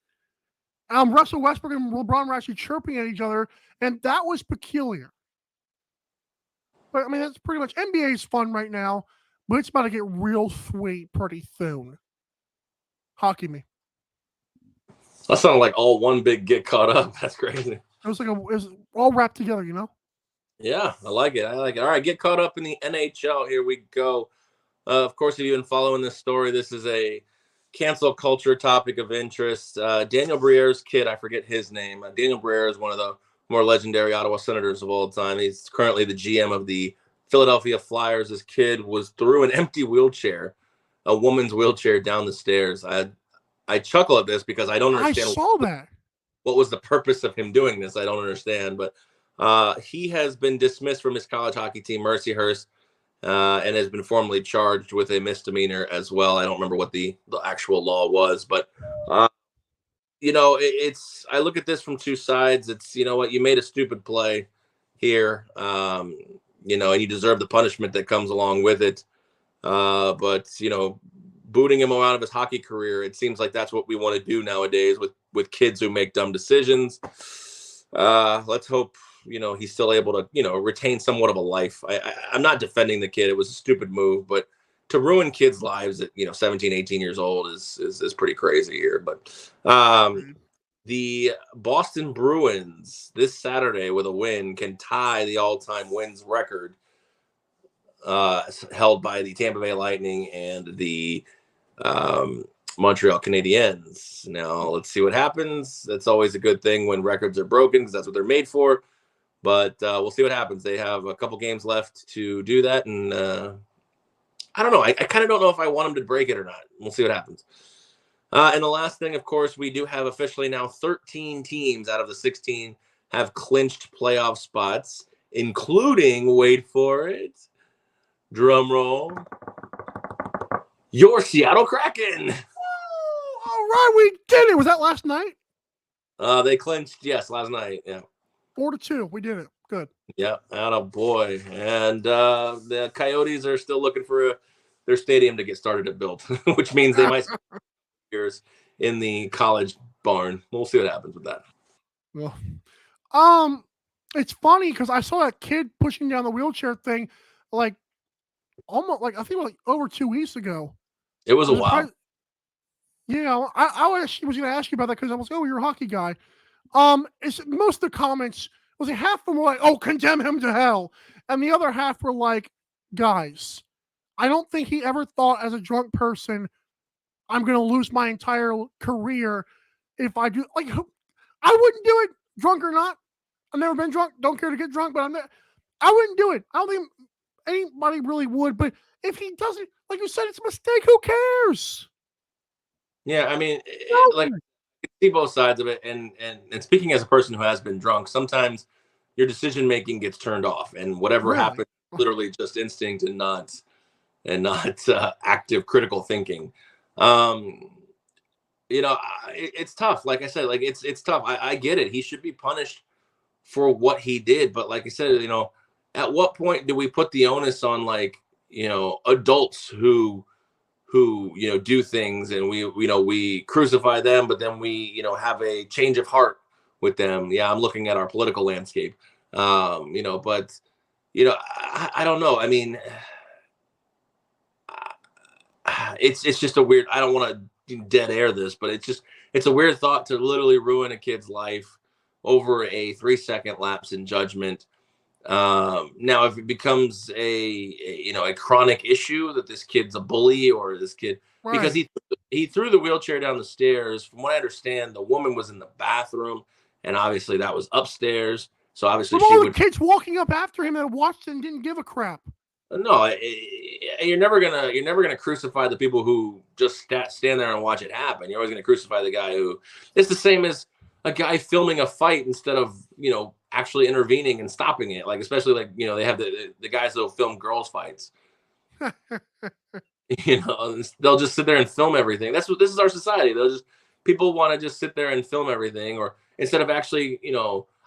Russell Westbrook and LeBron were actually chirping at each other, and that was peculiar. But, I mean, that's pretty much NBA is fun right now, but it's about to get real sweet pretty soon. Hockey me. That sounded like all one big get caught up. That's crazy. It was all wrapped together, you know? Yeah, I like it. All right, get caught up in the NHL. Here we go. Of course, if you've been following this story, this is a cancel culture topic of interest. Daniel Briere's kid, I forget his name. Daniel Briere is one of the more legendary Ottawa Senators of all time. He's currently the GM of the Philadelphia Flyers. His kid was through an empty wheelchair, a woman's wheelchair, down the stairs. I chuckle at this because I don't understand. I saw that. What was the purpose of him doing this? I don't understand. But he has been dismissed from his college hockey team, Mercyhurst, and has been formally charged with a misdemeanor as well. I don't remember what the actual law was, but I look at this from two sides. It's, you know what, you made a stupid play here, and you deserve the punishment that comes along with it. But, booting him out of his hockey career, it seems like that's what we want to do nowadays with kids who make dumb decisions. Let's hope, he's still able to, retain somewhat of a life. I'm not defending the kid. It was a stupid move, but to ruin kids' lives at 17, 18 years old is pretty crazy here. But the Boston Bruins this Saturday with a win can tie the all-time wins record held by the Tampa Bay Lightning and the Montreal Canadiens. Now, let's see what happens. That's always a good thing when records are broken because that's what they're made for. But we'll see what happens. They have a couple games left to do that. And I don't know. I kind of don't know if I want them to break it or not. We'll see what happens. And the last thing, of course, we do have officially now 13 teams out of the 16 have clinched playoff spots, including, wait for it, drum roll, your Seattle Kraken. Oh, all right, we did it. Was that last night? They clinched, yes, last night. Yeah. 4-2. We did it. Good. Yeah, atta boy. And the Coyotes are still looking for their stadium to get started and built, which means they might spend years in the college barn. We'll see what happens with that. Well, it's funny because I saw that kid pushing down the wheelchair thing, like almost like I think like over 2 weeks ago. It was a while. Yeah, I was going to ask you about that because I was like, oh, you're a hockey guy. It's most of the comments was like half of them were like, oh, condemn him to hell, and the other half were like, guys, I don't think he ever thought as a drunk person, I'm going to lose my entire career if I do. Like, I wouldn't do it, drunk or not. I've never been drunk. Don't care to get drunk, but I wouldn't do it. I don't think anybody really would. But if he doesn't, like you said, it's a mistake. Who cares? Yeah, I mean, like, I see both sides of it. And speaking as a person who has been drunk, sometimes your decision making gets turned off, and whatever happens, literally just instinct and not active critical thinking. It's tough. Like I said, like it's tough. I get it. He should be punished for what he did. But like I said, at what point do we put the onus on, like, adults who do things, and we crucify them, but then we have a change of heart with them. Yeah, I'm looking at our political landscape. But I don't know. I mean, it's just a weird. I don't want to dead air this, but it's a weird thought to literally ruin a kid's life over a 3-second lapse in judgment. Now, if it becomes a chronic issue that this kid's a bully, or this kid, because he threw the wheelchair down the stairs. From what I understand, the woman was in the bathroom, and obviously that was upstairs. So obviously all the kids walking up after him that watched and didn't give a crap. No, you're never gonna crucify the people who just stand there and watch it happen. You're always gonna crucify the guy who. It's the same as a guy filming a fight instead of actually intervening and stopping it. Like, especially like they have the guys that'll film girls' fights. They'll just sit there and film everything. This is our society. People want to just sit there and film everything, or instead of actually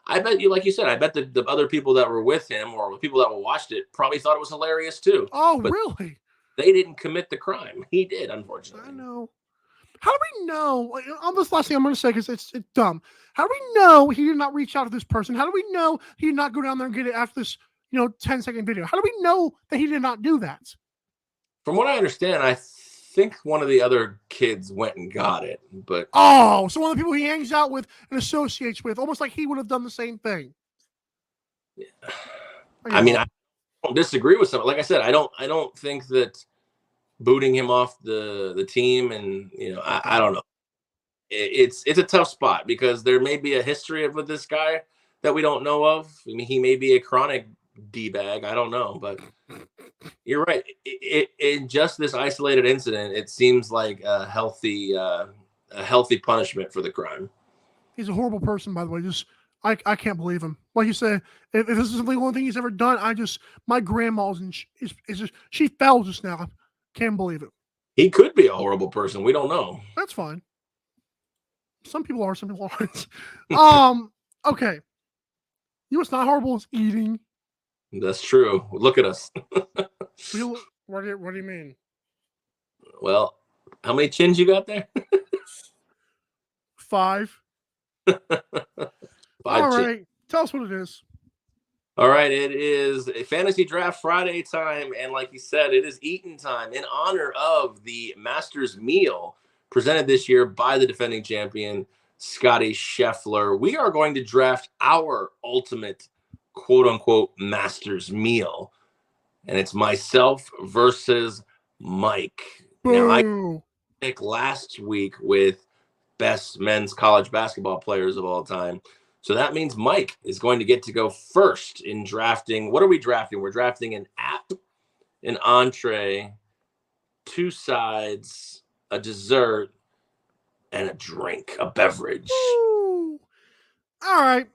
I bet you, like you said, I bet the other people that were with him or the people that watched it probably thought it was hilarious too. Oh, but really? They didn't commit the crime. He did, unfortunately. I know. How do we know? On this last thing I'm going to say, because it's dumb. How do we know he did not reach out to this person? How do we know he did not go down there and get it after this 10-second video? How do we know that he did not do that? From what I understand, I think one of the other kids went and got it, but so one of the people he hangs out with and associates with, almost like he would have done the same thing. Yeah. I mean, I don't disagree with something. Like I said, I don't think that booting him off the team, and I don't know. It's a tough spot because there may be a history with this guy that we don't know of. I mean, he may be a chronic D-bag. I don't know, but you're right. In just this isolated incident, it seems like a healthy punishment for the crime. He's a horrible person, by the way. I can't believe him. Like you said, if this is the only thing he's ever done, my grandma's she fell just now. Can't believe it. He could be a horrible person. We don't know. That's fine. Some people are, some people aren't. Okay. What's not horrible is eating. That's true. Look at us. What do you mean? Well, how many chins you got there? 5. All right. Tell us what it is. All right. It is a Fantasy Draft Friday time. And like you said, it is eating time in honor of the Masters meal presented this year by the defending champion, Scotty Scheffler. We are going to draft our ultimate quote unquote Masters meal. And it's myself versus Mike. Boo. pick last week with best men's college basketball players of all time. So that means Mike is going to get to go first in drafting. What are we drafting? We're drafting an app, an entree, 2 sides, a dessert, and a drink, a beverage. Woo! All right.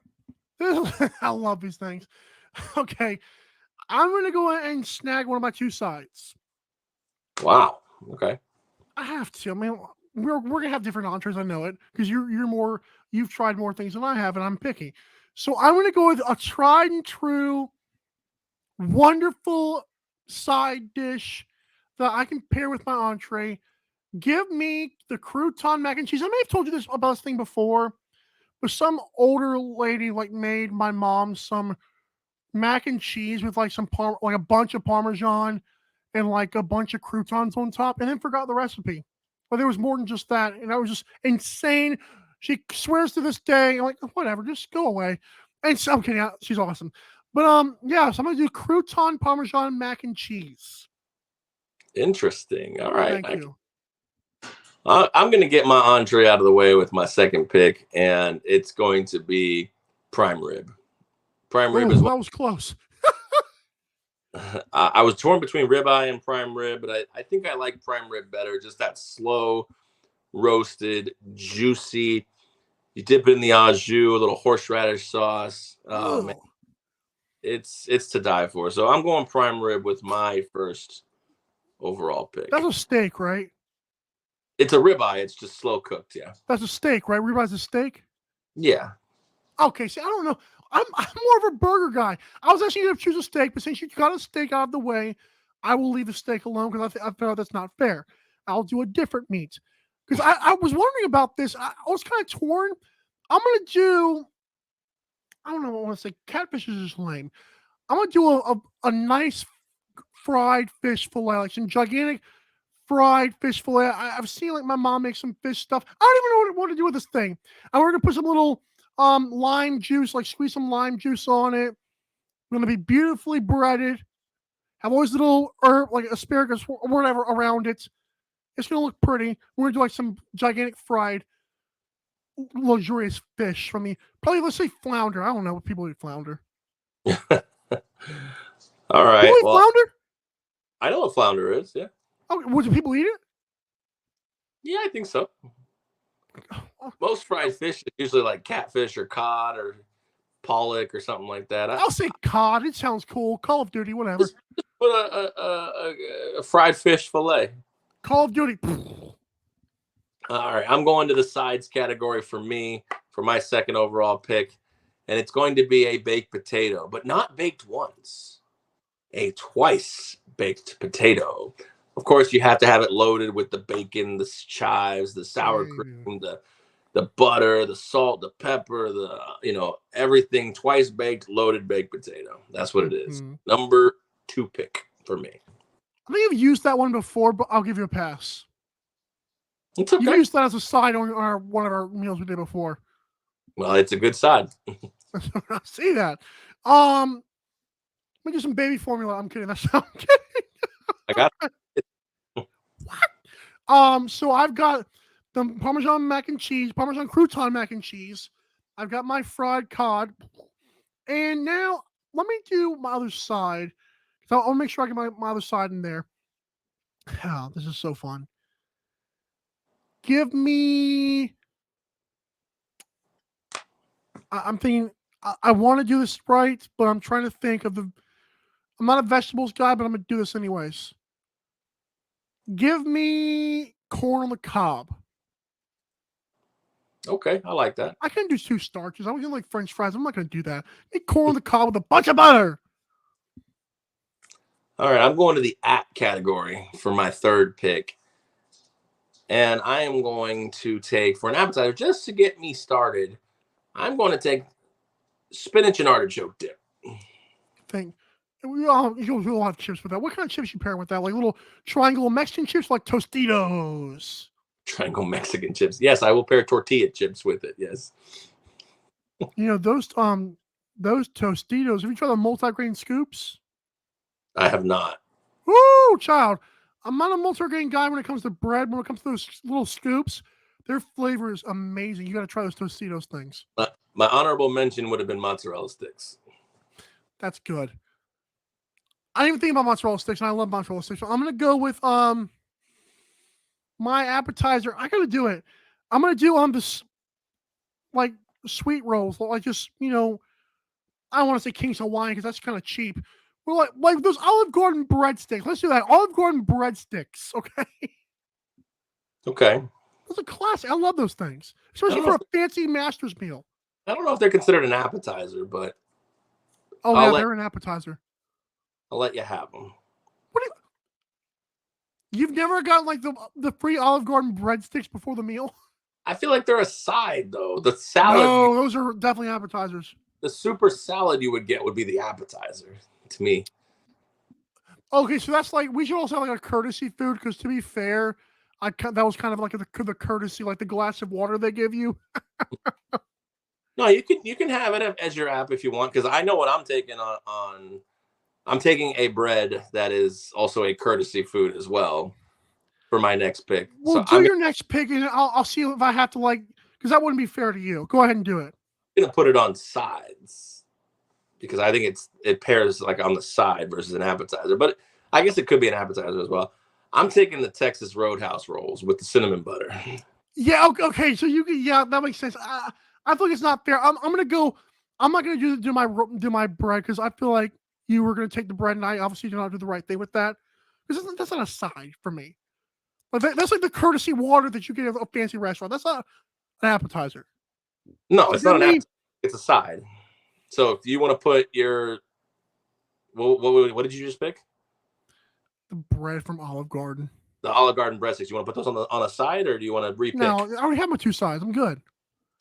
I love these things. Okay. I'm going to go ahead and snag one of my 2 sides. Wow. Okay. I have to. I mean, we're gonna have different entrees. I know it because you've tried more things than I have, and I'm picky. So I'm gonna go with a tried and true, wonderful side dish that I can pair with my entree. Give me the crouton mac and cheese. I may have told you this about this thing before, but some older lady made my mom some mac and cheese with like a bunch of Parmesan and like a bunch of croutons on top, and then forgot the recipe. But there was more than just that, and that was just insane. She swears to this day, I'm like, whatever, just go away. And so, I'm kidding, she's awesome. But yeah, so I'm gonna do crouton Parmesan mac and cheese. Interesting. All right. Thank you. I'm going to get my entree out of the way with my second pick, and it's going to be prime rib. Prime rib is that was close. I was torn between ribeye and prime rib, but I think I like prime rib better. Just that slow, roasted, juicy. You dip it in the au jus, a little horseradish sauce. Oh man, it's to die for. So I'm going prime rib with my first overall pick. That's a steak, right? It's a ribeye. It's just slow cooked. Yeah. That's a steak, right? Ribeye's a steak. Yeah. Okay. See, I don't know. I'm more of a burger guy. I was actually going to choose a steak, but since you got a steak out of the way, I will leave the steak alone because I feel like that's not fair. I'll do a different meat. Because I was wondering about this. I was kind of torn. I'm going to do, I don't know what I want to say. Catfish is just lame. I'm going to do a nice fried fish fillet, like some gigantic fried fish fillet. I've seen like my mom make some fish stuff. I don't even know what to do with this thing. And we're going to put some little lime juice, like squeeze some lime juice on it. Going to be beautifully breaded. Have all these little herb, like asparagus or whatever around it. It's going to look pretty. We're going to do like some gigantic fried, luxurious fish from probably, let's say flounder. I don't know what people eat flounder. All right. People eat flounder? I know what flounder is, yeah. Oh, do people eat it? Yeah, I think so. Most fried fish is usually like catfish or cod or pollock or something like that. I'll say cod. It sounds cool. Call of Duty, whatever. Just put a fried fish fillet. Call of Duty. All right, I'm going to the sides category for me for my second overall pick, and it's going to be a baked potato, but not baked once, a twice baked potato. Of course, you have to have it loaded with the bacon, the chives, the sour cream, the butter, the salt, the pepper, everything twice baked, loaded baked potato. That's what it is. Number 2 pick for me. I think I've used that one before, but I'll give you a pass. It's okay. You used that as a side on one of our meals we did before. Well, it's a good side. I see that. Let me do some baby formula. I'm kidding. I'm kidding. I got it. What? So I've got the Parmesan mac and cheese, Parmesan crouton mac and cheese. I've got my fried cod. And now let me do my other side. So I'll make sure I get my other side in there. Oh, this is so fun. Give me. I'm thinking I want to do this right, but I'm trying to think of I'm not a vegetables guy, but I'm going to do this anyways. Give me corn on the cob. Okay, I like that. I can do 2 starches. I was going like French fries. I'm not going to do that. Get corn on the cob with a bunch of butter. All right, I'm going to the app category for my third pick. And I am going to take, for an appetizer, just to get me started, I'm going to take spinach and artichoke dip. We all have chips with that. What kind of chips you pair with that? Like little triangle Mexican chips, like Tostitos. Triangle Mexican chips. Yes, I will pair tortilla chips with it. Yes. Those Tostitos. Have you tried the multi-grain scoops? I have not. Woo, child. I'm not a multi-grain guy when it comes to bread. When it comes to those little scoops, their flavor is amazing. You got to try those Tostitos things. My honorable mention would have been mozzarella sticks. That's good. I didn't even think about mozzarella sticks, and I love mozzarella sticks. So I'm gonna go with my appetizer. I gotta do it. I'm gonna do this like sweet rolls, like just I don't want to say King's Hawaiian because that's kind of cheap. Well, like those Olive Garden breadsticks. Let's do that. Olive Garden breadsticks. Okay, Okay. those are classic. I love those things, especially for a fancy master's meal. I don't know if they're considered an appetizer, but they're an appetizer. I'll let you have them. You've never gotten like the free Olive Garden breadsticks before the meal? I feel like they're a side though. The salad. No, those are definitely appetizers. The super salad you would get would be the appetizer to me. Okay, so that's like we should also have like a courtesy food because to be fair, that was kind of like the courtesy, like the glass of water they give you. No, you can have it as your app if you want because I know what I'm taking on. I'm taking a bread that is also a courtesy food as well for my next pick. Well, do your next pick, and I'll see if I have to because that wouldn't be fair to you. Go ahead and do it. I'm gonna put it on sides because I think it pairs like on the side versus an appetizer. But I guess it could be an appetizer as well. I'm taking the Texas Roadhouse rolls with the cinnamon butter. Yeah. Okay. So that makes sense. I feel like it's not fair. I'm gonna go. I'm not gonna do my bread because I feel like you were gonna take the bread, and I obviously did not do the right thing with that because that's not a side for me. But that's like the courtesy water that you get at a fancy restaurant. That's not an appetizer. No, it's not an appetizer. It's a side. So if you want to put your what did you just pick? The bread from Olive Garden. The Olive Garden breadsticks. You want to put those on a side, or do you want to repick? No, I already have my two sides. I'm good.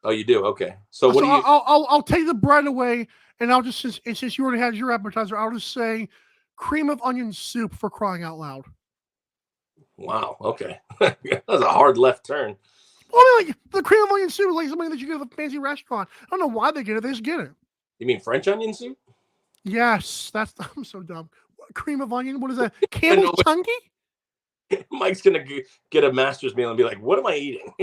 Oh, you do? Okay. So what do you? I'll take the bread away, and I'll just since you already had your appetizer, I'll just say cream of onion soup for crying out loud. Wow. Okay. That was a hard left turn. Well, I mean, like the cream of onion soup is like something that you get at a fancy restaurant. I don't know why they get it. They just get it. You mean French onion soup? Yes. I'm so dumb. Cream of onion? What is that? Campbell's Chunky? Mike's gonna get a master's meal and be like, "What am I eating?"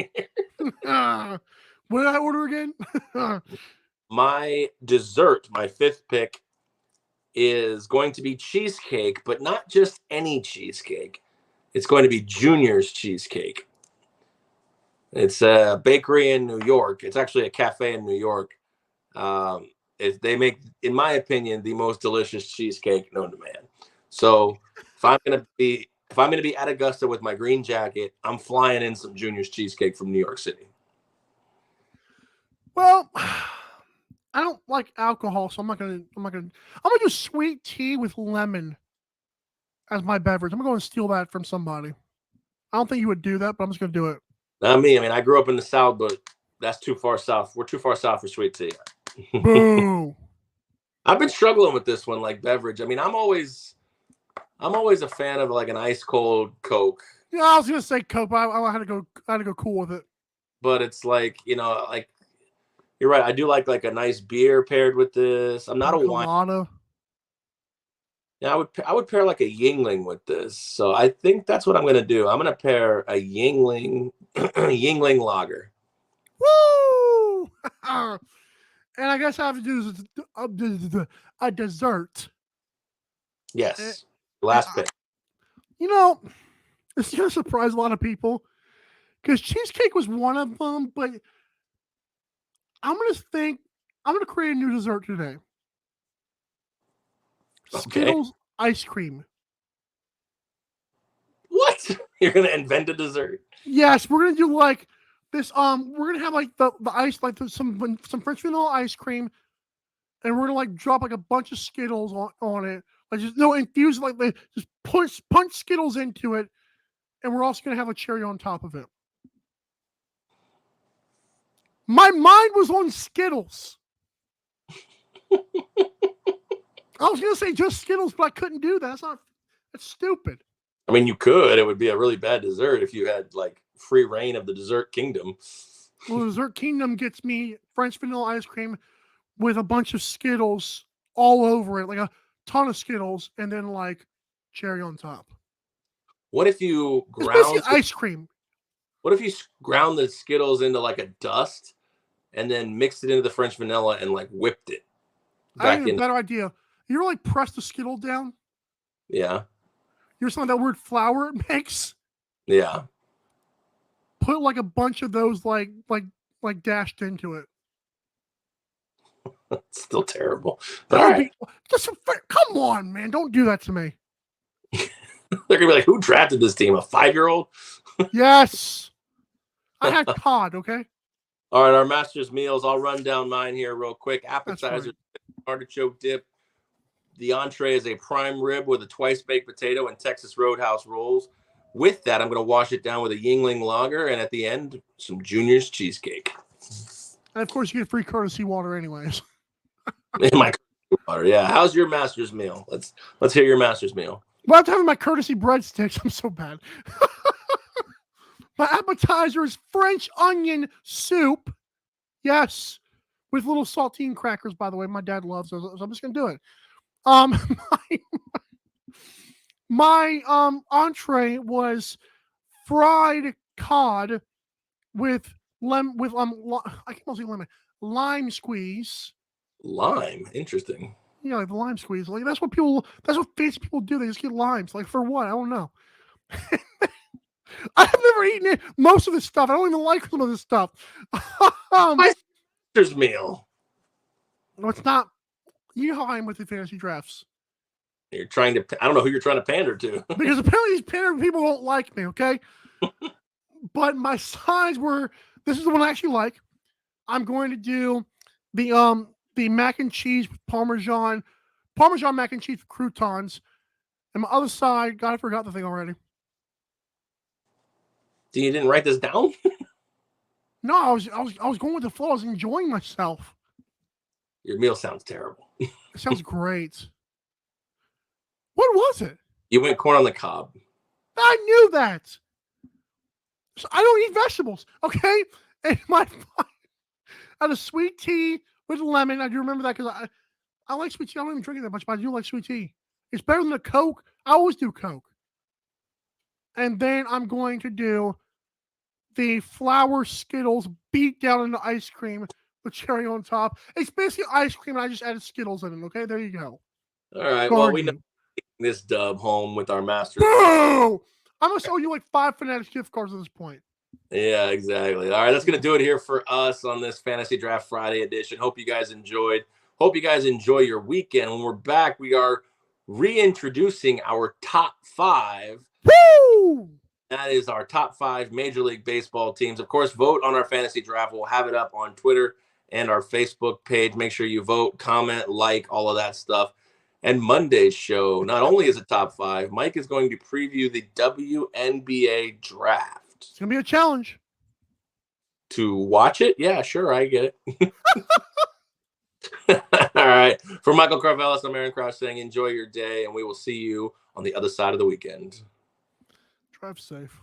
What did I order again? My dessert, my fifth pick, is going to be cheesecake, but not just any cheesecake. It's going to be Junior's cheesecake. It's a bakery in New York. It's actually a cafe in New York. They make, in my opinion, the most delicious cheesecake known to man. So if I'm gonna be at Augusta with my green jacket, I'm flying in some Junior's cheesecake from New York City. Well, I don't like alcohol, so I'm gonna do sweet tea with lemon as my beverage. I'm going to steal that from somebody. I don't think you would do that, but I'm just gonna do it. Not me. I mean, I grew up in the South, but that's too far south. We're too far south for sweet tea. Boo. I've been struggling with this one, like beverage. I mean, I'm always a fan of like an ice cold Coke. Yeah, I was gonna say Coke, but I had to go cool with it. But it's like, like you're right. I do like a nice beer paired with this. I'm not a wine. Yeah, I would pair like a Yingling with this. So I think that's what I'm gonna do. I'm gonna pair a Yingling lager. Woo! And I guess I have to do a dessert. Yes. Last pick. It's going to surprise a lot of people because cheesecake was one of them, but I'm going to create a new dessert today. Okay. Skittles ice cream. What? You're going to invent a dessert? Yes, we're going to do like this. We're going to have like the ice, like some French vanilla ice cream, and we're going to like drop like a bunch of Skittles on it. Like just infuse like they just punch Skittles into it, and we're also gonna have a cherry on top of it. My mind was on Skittles. I was gonna say just Skittles, but I couldn't do that. That's stupid. I mean, you could. It would be a really bad dessert if you had like free reign of the dessert kingdom. Well, the dessert kingdom gets me French vanilla ice cream with a bunch of Skittles all over it, like a ton of Skittles, and then like cherry on top. What if you It's basically ground ice cream. What if you ground the Skittles into like a dust and then mixed it into the French vanilla and like whipped it I back think a in? better idea. You ever like press the Skittle down? Yeah, You ever saw that weird flour it makes? yeah. Put like a bunch of those like dashed into it. It's still terrible. But That all would right, be just come on, man. Don't do that to me. they're gonna be like, "Who drafted this team? A 5-year-old?" Yes. I had cod, okay? All right, our master's meals. I'll run down mine here real quick. That's Appetizer, right. artichoke dip. The entree is a prime rib with a twice baked potato and Texas Roadhouse rolls. With that, I'm going to wash it down with a Yingling lager, and at the end, some Junior's cheesecake. And of course you get free courtesy water anyways. In my water, yeah. How's your master's meal? Let's hear your master's meal. Well, after having my courtesy breadsticks, I'm so bad. My appetizer is French onion soup. Yes. With little saltine crackers, by the way. My dad loves those, so I'm just gonna do it. My entree was fried cod with I can't say lemon, lime squeeze. Lime, interesting. You know, like the lime squeeze. Like that's what fancy people do. They just get limes. Like for what? I don't know. I've never eaten it. Most of this stuff. I don't even like some of this stuff. My master's meal. No, it's not. You know how I am with the fantasy drafts. You're trying to. I don't know who you're trying to pander to. Because apparently these pandering people don't like me, okay? But my sides were. This is the one I actually like. I'm going to do the mac and cheese with Parmesan mac and cheese with croutons. And my other side, God, I forgot the thing already. You didn't write this down? No, I was going with the flow. I was enjoying myself. Your meal sounds terrible. It sounds great. What was it? You went corn on the cob. I knew that. So I don't eat vegetables, okay? And I had a sweet tea with lemon. I do remember that because I like sweet tea. I don't even drink it that much, but I do like sweet tea. It's better than the Coke. I always do Coke. And then I'm going to do the flour Skittles beat down into ice cream with cherry on top. It's basically ice cream, and I just added Skittles in it, okay? There you go. All right. Well, we know this dub home with our master. Boo! I'm going to owe you like 5 Fanatics gift cards at this point. Yeah, exactly. All right, that's going to do it here for us on this Fantasy Draft Friday edition. Hope you guys enjoyed. Hope you guys enjoy your weekend. When we're back, we are reintroducing our top 5. Woo! That is our top 5 Major League Baseball teams. Of course, vote on our fantasy draft. We'll have it up on Twitter and our Facebook page. Make sure you vote, comment, like, all of that stuff. And Monday's show, not only is it top 5, Mike is going to preview the WNBA draft. It's going to be a challenge. To watch it? Yeah, sure, I get it. All right. For Michael Carvelis, I'm Aaron Crouch saying enjoy your day, and we will see you on the other side of the weekend. Drive safe.